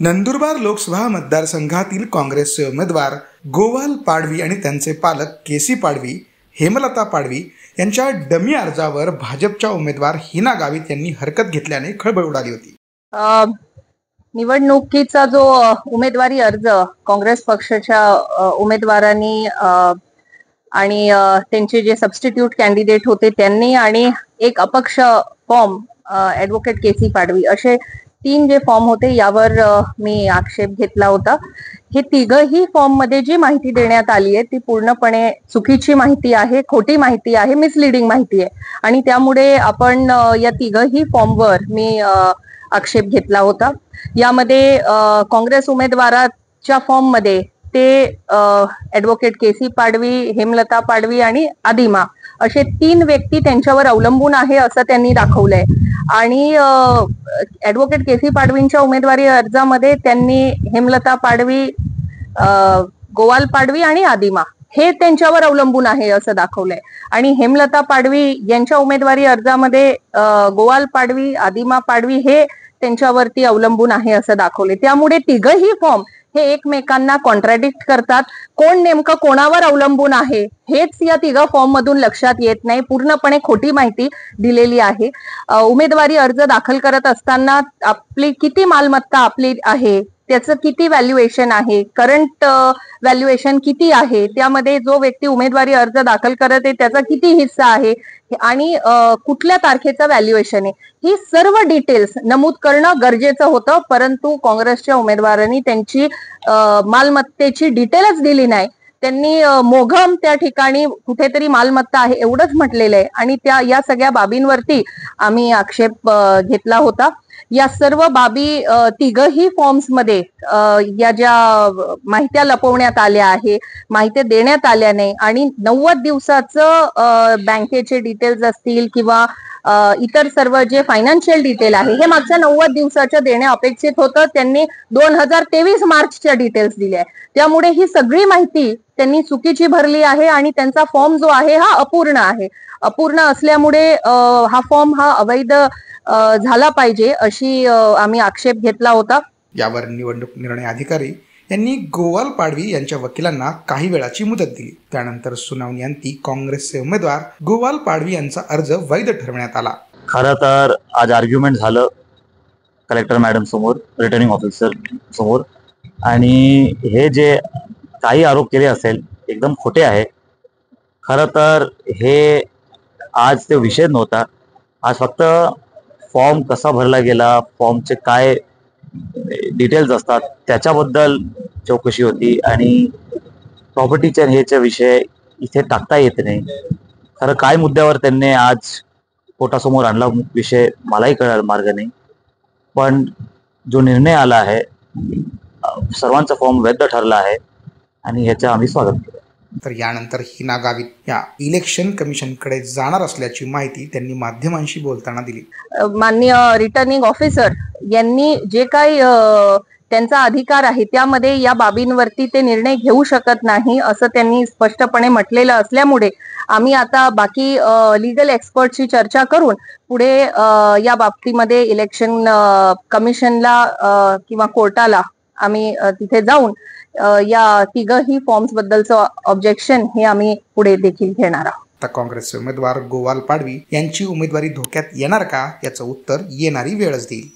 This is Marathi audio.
नंदुरबार लोकसभा मतदारसंघातील काँग्रेसचे उमेदवार गोवाल पाडवी आणि त्यांचे पालक केसी पाडवी, हेमलता पाडवी यांच्या डमी अर्जावर भाजपच्या उमेदवार हिना गावित यांनी हरकत घेतल्याने खळबळ उडाली होती। निवडणुकीचा जो उमेदवारी अर्ज काँग्रेस पक्षाच्या उमेदवारांनी आणि त्यांचे जे सबस्टिट्यूट कॅन्डिडेट होते त्यांनी आणि एक अपक्ष फॉर्म ॲडव्होकेट केसी पाडवी असे 3 जे फॉर्म होते यावर मी आक्षेप घेतला होता। हे तिघही फॉर्म मध्ये जी माहिती देण्यात आली आहे ती पूर्णपणे चुकीची माहिती आहे, खोटी माहिती आहे, मिसलीडिंग माहिती आहे आणि त्यामुळे आपण या तिघही फॉर्मवर मी आक्षेप घेतला होता। यामध्ये काँग्रेस उमेदवाराच्या फॉर्म मध्ये ते ॲडव्होकेट केसी पाडवी, हेमलता पाडवी आणि आदिमा असे 3 व्यक्ती त्यांच्यावर अवलंबून आहे असं त्यांनी दाखवलंय आणि ॲडव्होकेट केसी पाडवींच्या उमेदवारी अर्जामध्ये त्यांनी हेमलता पाडवी, गोवाल पाडवी आणि आदिमा हे त्यांच्यावर अवलंबून आहे असं दाखवलंय आणि हेमलता पाडवी यांच्या उमेदवारी अर्जामध्ये गोवाल पाडवी, आदिमा पाडवी हे त्यांच्यावरती अवलंबून आहे असं दाखवले। त्यामुळे तिघही फॉर्म हे एकमेकांना कॉन्ट्राडिक्ट करतात। कोण नेमकं कोणावर अवलंबून आहे हेच या तिघा फॉर्म मधून लक्षात येत नाही, पूर्णपणे खोटी माहिती दिलेली आहे। उमेदवारी अर्ज दाखल करत असताना आपली किती मालमत्ता आपली आहे, त्याचं किती व्हॅल्युएशन आहे, करंट व्हॅल्युएशन किती आहे, त्यामध्ये जो व्यक्ती उमेदवारी अर्ज दाखल करत आहे त्याचा किती हिस्सा आहे आणि कुठल्या तारखेचं व्हॅल्युएशन आहे, ही सर्व डिटेल्स नमूद करणं गरजेचं होतं। परंतु काँग्रेसच्या उमेदवारांनी त्यांची मालमत्तेची डिटेलच दिली नाही। त्यांनी मोघम त्या ठिकाणी कुठेतरी मालमत्ता आहे एवढंच म्हटलेलं आहे आणि या सगळ्या बाबींवरती आम्ही आक्षेप घेतला होता। या सर्व बाबी तिघही फॉर्म्स मध्ये या ज्या माहित्या लपवण्यात आल्या आहे, माहिती देण्यात आल्या नाही आणि 90 दिवसाचं बँकेचे डिटेल्स असतील किंवा इतर सर्व जे फायनान्शियल डिटेल आहे हे मागच्या 90 दिवसाच्या देणे अपेक्षित होतं। त्यांनी 2023 मार्चच्या डिटेल्स दिल्या आहे, त्यामुळे ही सगळी माहिती त्यांनी चुकीची भरली आहे आणि त्यांचा फॉर्म जो आहे हा अपूर्ण आहे। अपूर्ण असल्यामुळे हा फॉर्म हा अवैध झाला पाहिजे अशी आम्ही आक्षेप घेतला होता। यावर निवडणूक निर्णय अधिकारी यांनी गोवाल पाडवी यांच्या वकिलांना काही वेळाची मुदत दिली। त्यानंतर सुनावणी अंती काँग्रेसचे उमेदवार गोवाल पाडवी यांचा अर्ज वैध ठरवण्यात आला। खरं तर आज आर्ग्युमेंट झालं कलेक्टर मॅडम समोर, रिटर्निंग ऑफिसर समोर आणि हे जे काही आरोप केले असेल एकदम खोटे आहे। खरं तर हे आज ते विषय नव्हता। आज फक्त फॉर्म कसा भरला गेला, फॉर्मचे काय डिटेल्स असतात त्याच्याबद्दल चौकशी होती आणि प्रॉपर्टीच्या ह्याचा विषय इथे टाकता येत नाही। खरं काय मुद्द्यावर त्यांनी आज कोर्टासमोर आणला विषय मलाही कळायला मार्ग नाही, पण जो निर्णय आला आहे सर्वांचा फॉर्म वैध ठरला आहे आणि ह्याचं आम्ही स्वागत केलं। तर यानंतर हिना गावित या इलेक्शन कमिशनकडे जाणार असल्याची माहिती त्यांनी माध्यमांशी बोलताना दिली। माननीय रिटर्निंग ऑफिसर यांनी जे काही त्यांचा अधिकार आहे त्यामध्ये या बाबींवरती ते निर्णय घेऊ शकत नाही असं त्यांनी स्पष्टपणे म्हटलेलं असल्यामुळे आम्ही आता बाकी लीगल एक्सपर्टशी चर्चा करून पुढे या बाबतीमध्ये इलेक्शन कमिशनला किंवा कोर्टाला आम्ही तिथे जाऊन या तिघही फॉर्म्स बद्दलचं ऑब्जेक्शन हे आम्ही पुढे देखील घेणार आहोत। आता काँग्रेसचे उमेदवार गोवाल पाडवी यांची उमेदवारी धोक्यात येणार का याचं उत्तर येणारी वेळच देईल।